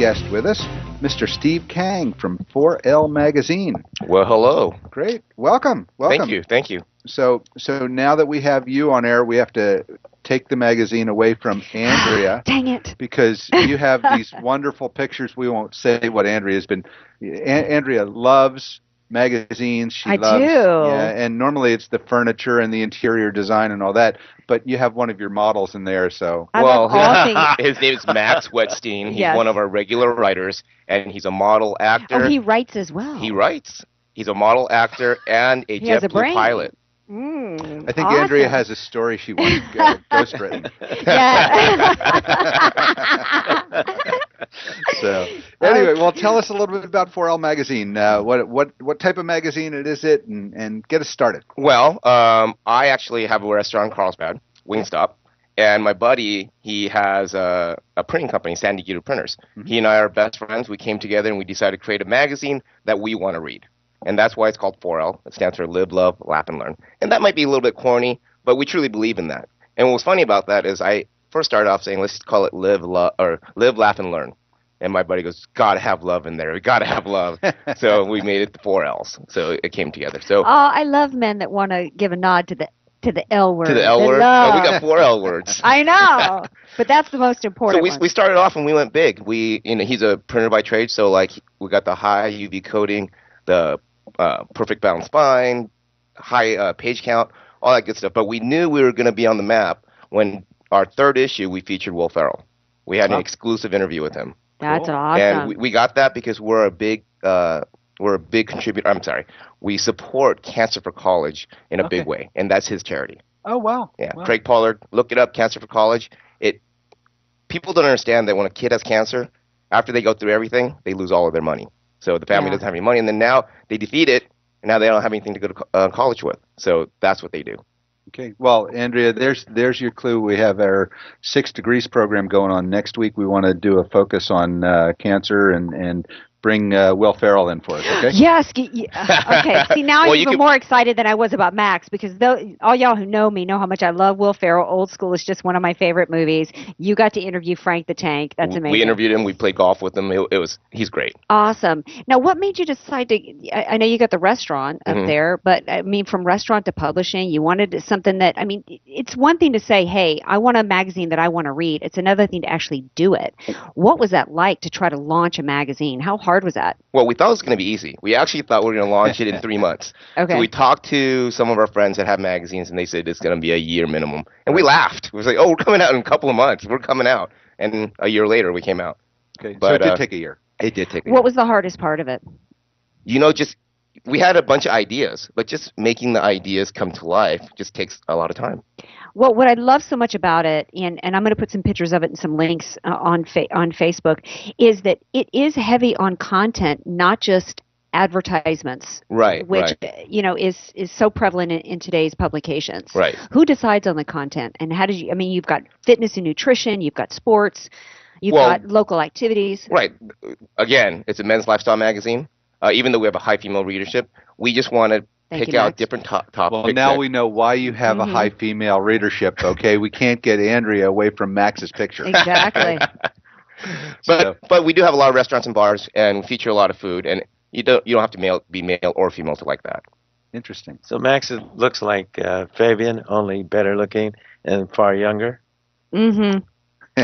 guest with us, Mr. Steve Kang from 4L Magazine. Well, hello. Great. Welcome. Thank you. So now that we have you on air, we have to take the magazine away from Andrea. Dang it. Because you have these wonderful pictures. We won't say what Andrea's been. Andrea loves magazines. I loves, do. Yeah, and normally it's the furniture and the interior design and all that. But you have one of your models in there, so. His name is Max Wetstein. He's one of our regular writers, and he's a model actor. Oh, he writes as well. He writes. He's a model actor and a JetBlue pilot. I think Andrea has a story she wants ghostwritten. Yeah. So anyway, well, tell us a little bit about 4L Magazine. What type of magazine is it, and get us started. Well, I actually have a restaurant in Carlsbad, Wingstop, and my buddy, he has a printing company, San Diego Printers. Mm-hmm. He and I are best friends. We came together and we decided to create a magazine that we want to read. And that's why it's called 4L. It stands for Live, Love, Laugh, and Learn. And that might be a little bit corny, but we truly believe in that. And what's funny about that is I first started off saying, let's call it Live, Laugh, and Learn. And my buddy goes, gotta have love in there. We gotta have love. So we made it the 4Ls. So it came together. So I love men that want to give a nod to the L word. To the L word? Oh, we got 4 L words. I know, but that's the most important. So we started off and we went big. He's a printer by trade, so like we got the high UV coating, the perfect bound spine, high page count, all that good stuff. But we knew we were going to be on the map when our third issue we featured Will Ferrell. We had an exclusive interview with him. That's awesome. And we got that because we're a big contributor. I'm sorry. We support Cancer for College in a big way, and that's his charity. Oh, wow. Yeah, wow. Craig Pollard, look it up, Cancer for College. People don't understand that when a kid has cancer, after they go through everything, they lose all of their money. So the family doesn't have any money, and then now they defeat it, and now they don't have anything to go to college with. So that's what they do. Okay. Well, Andrea, there's your clue. We have our 6 Degrees program going on next week. We want to do a focus on cancer and bring Will Ferrell in for us, okay? Yes. Okay. See, now I'm even more excited than I was about Max, because all y'all who know me know how much I love Will Ferrell. Old School is just one of my favorite movies. You got to interview Frank the Tank. That's amazing. We interviewed him. We played golf with him. He's great. Awesome. Now, what made you decide to? I know you got the restaurant up there, but I mean, from restaurant to publishing, you wanted something that. I mean, it's one thing to say, "Hey, I want a magazine that I want to read." It's another thing to actually do it. What was that like to try to launch a magazine? How hard was that? Well, we thought it was going to be easy. We actually thought we were going to launch it in 3 months. Okay. So we talked to some of our friends that have magazines, and they said it's going to be a year minimum. And we laughed. We was like, oh, we're coming out in a couple of months. We're coming out. And a year later, we came out. Okay, but, so it did take a year. It did take a year. What was the hardest part of it? We had a bunch of ideas, but just making the ideas come to life just takes a lot of time. Well, what I love so much about it, and I'm going to put some pictures of it and some links on Facebook, is that it is heavy on content, not just advertisements. Right. Which is so prevalent in today's publications. Right. Who decides on the content, and how did you? I mean, you've got fitness and nutrition, you've got sports, you've got local activities. Right. Again, it's a men's lifestyle magazine. Even though we have a high female readership, we just want to pick out different topics. Well, now we know why you have a high female readership, okay? We can't get Andrea away from Max's picture. Exactly. But we do have a lot of restaurants and bars, and we feature a lot of food, and you don't have to be male or female to like that. Interesting. So Max looks like Fabian, only better looking and far younger. Mm-hmm.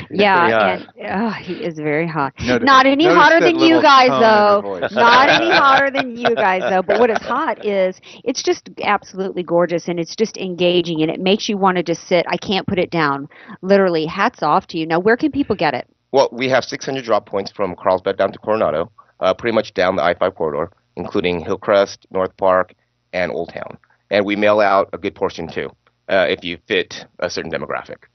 Yeah, he is very hot. Not any hotter than you guys, though. Not any hotter than you guys, though. But what is hot is it's just absolutely gorgeous, and it's just engaging, and it makes you want to just sit. I can't put it down. Literally, hats off to you. Now, where can people get it? Well, we have 600 drop points from Carlsbad down to Coronado, pretty much down the I-5 corridor, including Hillcrest, North Park, and Old Town. And we mail out a good portion, too, if you fit a certain demographic.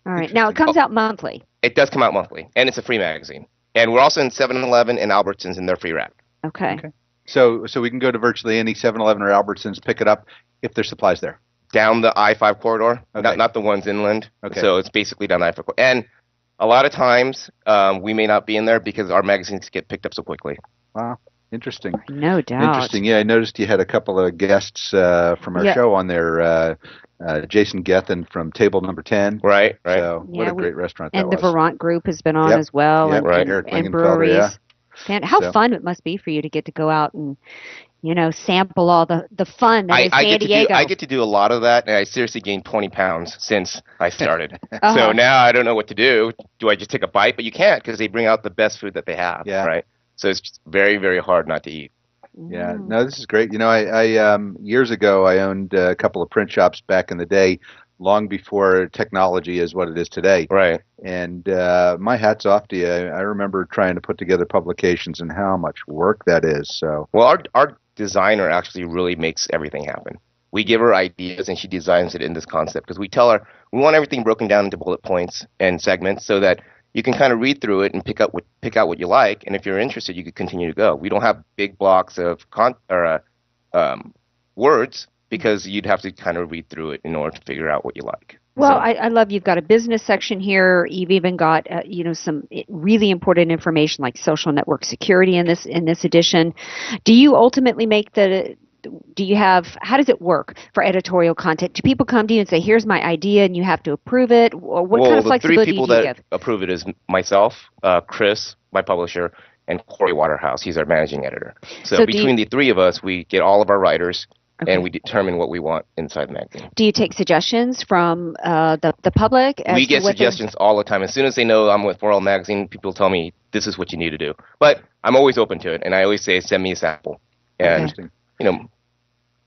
All right. Now, it comes out monthly. It does come out monthly, and it's a free magazine. And we're also in 7-Eleven and Albertsons in their free rack. Okay. So we can go to virtually any 7-Eleven or Albertsons, pick it up if there's supplies there. Down the I-5 corridor, not the ones inland. Okay. So it's basically down the I-5 corridor. And a lot of times we may not be in there because our magazines get picked up so quickly. Wow. Interesting. No doubt. Interesting. Yeah, I noticed you had a couple of guests from our show on there. Jason Gethin from Table Number 10. Right. So what a great restaurant that was. And the was. Vermont group has been on as well. Yep. And, Eric and Lingenfelder, breweries. yeah. How fun it must be for you to get to go out and, sample all the fun that is San Diego. I get to do a lot of that, and I seriously gained 20 pounds since I started. So now I don't know what to do. Do I just take a bite? But you can't, because they bring out the best food that they have. Yeah. Right. So it's just very, very hard not to eat. Yeah, no, this is great. I years ago I owned a couple of print shops back in the day, long before technology is what it is today. Right. And my hat's off to you. I remember trying to put together publications and how much work that is. So well, our designer actually really makes everything happen. We give her ideas and she designs it in this concept, because we tell her we want everything broken down into bullet points and segments so that you can kind of read through it and pick out what you like, and if you're interested, you could continue to go. We don't have big blocks of words, because you'd have to kind of read through it in order to figure out what you like. Well, I love you've got a business section here. You've even got some really important information like social network security in this edition. Do you ultimately how does it work for editorial content? Do people come to you and say, "Here's my idea," and you have to approve it? Or what kind of flexibility do you give? The 3 people that approve it is myself, Chris, my publisher, and Corey Waterhouse. He's our managing editor. So between the 3 of us, we get all of our writers. Okay. And we determine what we want inside the magazine. Do you take suggestions from the public? We get suggestions all the time. As soon as they know I'm with 4L Magazine, people tell me, this is what you need to do. But I'm always open to it, and I always say, send me a sample. And, Interesting.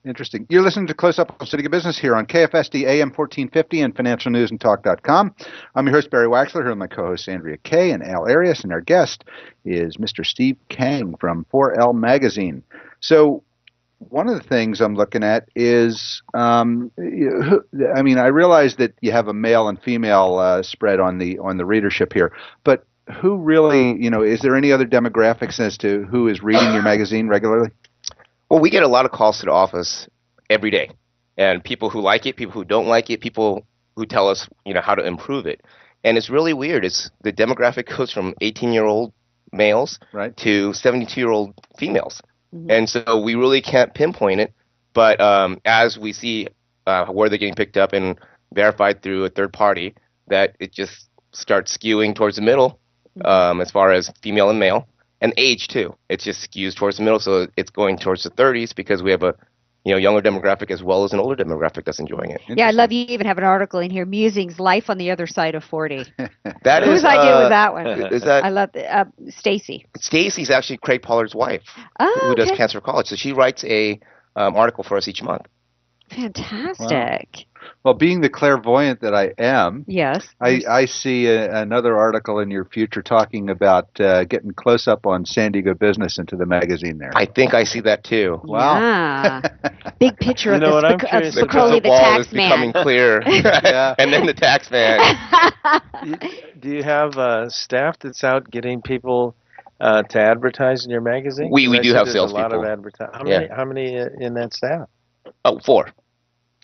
Interesting. You're listening to Close Up on City Business here on KFSD AM 1450 and financialnewsandtalk.com. I'm your host, Barry Waxler, here with my co-hosts Andrea Kay and Al Arias, and our guest is Mr. Steve Kang from 4L Magazine. So, one of the things I'm looking at is, I realize that you have a male and female spread on the readership here, but who really, is there any other demographics as to who is reading your magazine regularly? Well, we get a lot of calls to the office every day, and people who like it, people who don't like it, people who tell us, how to improve it. And it's really weird. It's the demographic goes from 18-year-old males to 72-year-old females. Mm-hmm. And so we really can't pinpoint it, but as we see where they're getting picked up and verified through a third party, that it just starts skewing towards the middle as far as female and male, and age too. It just skews towards the middle, so it's going towards the 30s because we have a younger demographic as well as an older demographic that's enjoying it. Yeah, I love you even have an article in here, Musings, Life on the Other Side of 40. Whose idea was that one? Is that? I love Stacy. Stacy's actually Craig Pollard's wife, who does Cancer College. So she writes a article for us each month. Fantastic. Wow. Well, being the clairvoyant that I am, yes, I see another article in your future talking about getting close up on San Diego business into the magazine there. I think I see that too. Wow. Yeah. Big picture of Spicoli, the tax man. Becoming clear. Yeah. And then the tax man. Do you have staff that's out getting people to advertise in your magazine? We do have salespeople. A lot of advertising. How many in that staff? Oh, 4.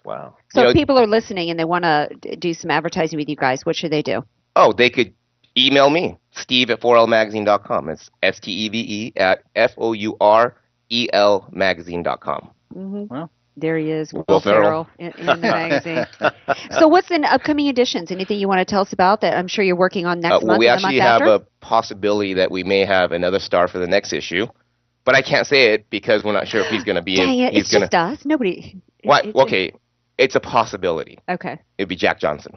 Wow. So if people are listening and they want to do some advertising with you guys, what should they do? Oh, they could email me, steve@4lmagazine.com. It's STEVE@FOUREL magazine.com. Mm-hmm. Well, there he is, Will Ferrell in the magazine. So what's in upcoming editions? Anything you want to tell us about that I'm sure you're working on next month? We actually have a possibility that we may have another star for the next issue. But I can't say it because we're not sure if he's going to be in. It's just us. Nobody. Okay. It's a possibility. Okay. It'd be Jack Johnson.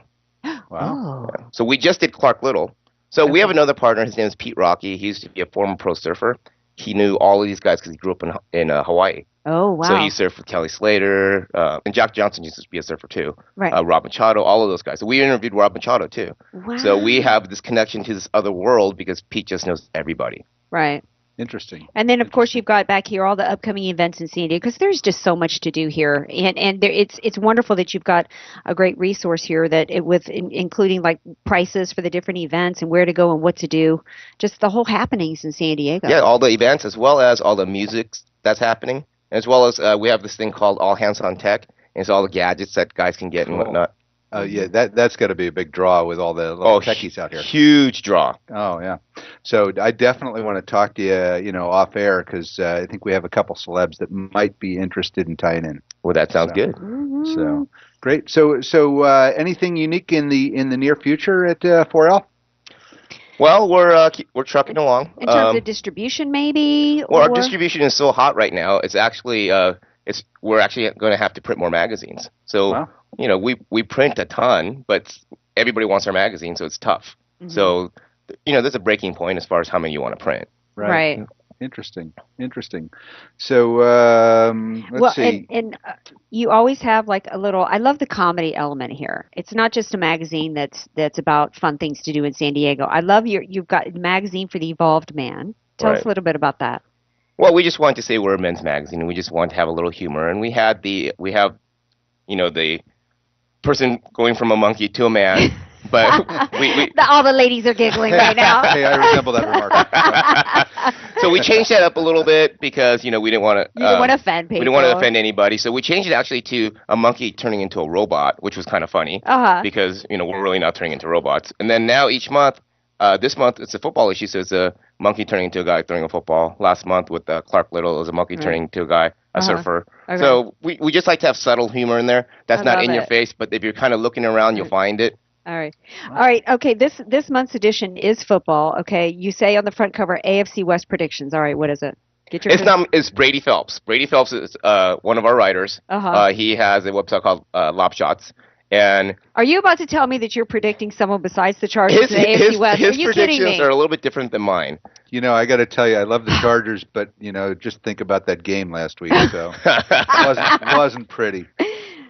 Wow. Yeah. So we just did Clark Little. So we have another partner. His name is Pete Rocky. He used to be a former pro surfer. He knew all of these guys because he grew up in Hawaii. Oh, wow. So he surfed with Kelly Slater. And Jack Johnson used to be a surfer too. Right. Rob Machado, all of those guys. So we interviewed Rob Machado too. Wow. So we have this connection to this other world because Pete just knows everybody. Right. Interesting. And then, of course, you've got back here all the upcoming events in San Diego because there's just so much to do here, and it's wonderful that you've got a great resource here including like prices for the different events and where to go and what to do, just the whole happenings in San Diego. Yeah, all the events as well as all the music that's happening, as well as we have this thing called All Hands on Tech, and it's all the gadgets that guys can get and whatnot. Oh yeah, that's got to be a big draw with all the little techies out here. Huge draw. Oh yeah, so I definitely want to talk to you, off air because I think we have a couple celebs that might be interested in tying in. Well, that sounds good. So great. So anything unique in the near future at 4L? Well, we're trucking along. In terms of distribution, maybe. Well, our distribution is so hot right now. It's actually we're actually going to have to print more magazines. So. Wow. We print a ton, but everybody wants our magazine, so it's tough. Mm-hmm. So, there's a breaking point as far as how many you want to print. Right. Interesting. So, let's see. And you always have like a little. I love the comedy element here. It's not just a magazine that's about fun things to do in San Diego. I love you've got a magazine for the evolved man. Tell us a little bit about that. Well, we just wanted to say we're a men's magazine, and we just want to have a little humor. And we have the person going from a monkey to a man, but all the ladies are giggling right now. Hey, I resemble that remark. So we changed that up a little bit because we didn't want to. You didn't want to offend people. We didn't want to offend anybody, so we changed it actually to a monkey turning into a robot, which was kind of funny because we're really not turning into robots. And then now each month, this month it's a football issue, so it's a monkey turning into a guy throwing a football. Last month with Clark Little, it was a monkey turning into a guy, a surfer. Okay. So we just like to have subtle humor in there. That's not in your face, but if you're kind of looking around, you'll find it. All right. Okay. This month's edition is football. Okay. You say on the front cover AFC West predictions. All right. What is it? It's Brady Phelps. Brady Phelps is one of our writers. He has a website called Lop Shots. And are you about to tell me that you're predicting someone besides the Chargers in the AFC West? His are you kidding me? predictions are a little bit different than mine. I got to tell you, I love the Chargers, but just think about that game last week. So it wasn't pretty.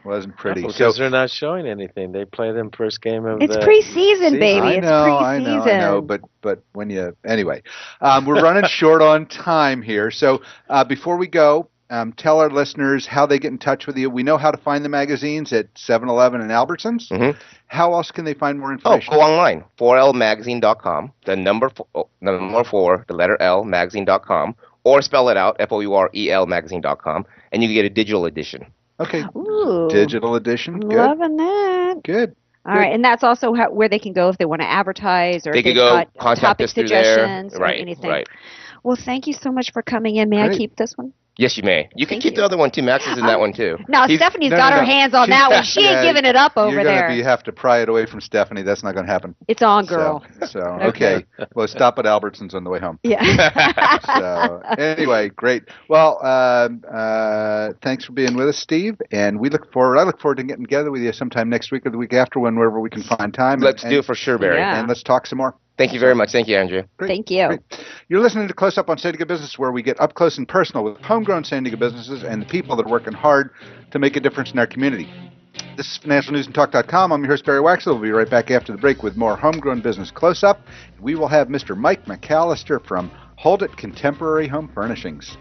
Wasn't pretty. Because they're not showing anything. They play them first game of It's preseason, baby. I know. But when anyway, we're running short on time here. So before we go, tell our listeners how they get in touch with you. We know how to find the magazines at 7-Eleven and Albertsons. Mm-hmm. How else can they find more information? Go online, 4lmagazine.com, the number 4, the letter L, magazine.com, or spell it out, FOUREL magazine.com, and you can get a digital edition. Okay. Ooh, digital edition. Good. Loving that. Good. All right, and that's also where they can go if they want to advertise or they could go contact us through there. Or anything. Right. Well, thank you so much for coming in. May I keep this one? Yes, you may. You can keep the other one too. Max is in that one too. No, Stephanie's got her hands on that one. She ain't giving it up over there. You have to pry it away from Stephanie. That's not going to happen. It's on, girl. So okay. Well, stop at Albertsons on the way home. Yeah. So anyway, great. Well, thanks for being with us, Steve. And I look forward to getting together with you sometime next week or the week after, whenever we can find time. Let's do it for sure, Barry. Yeah. And let's talk some more. Thank you very much. Thank you, Andrea. Great. Thank you. Great. You're listening to Close Up on San Diego Business, where we get up close and personal with homegrown San Diego businesses and the people that are working hard to make a difference in our community. This is financialnewsandtalk.com. I'm your host, Barry Waxler. We'll be right back after the break with more homegrown business Close Up. We will have Mr. Mike McAllister from Hold It Contemporary Home Furnishings.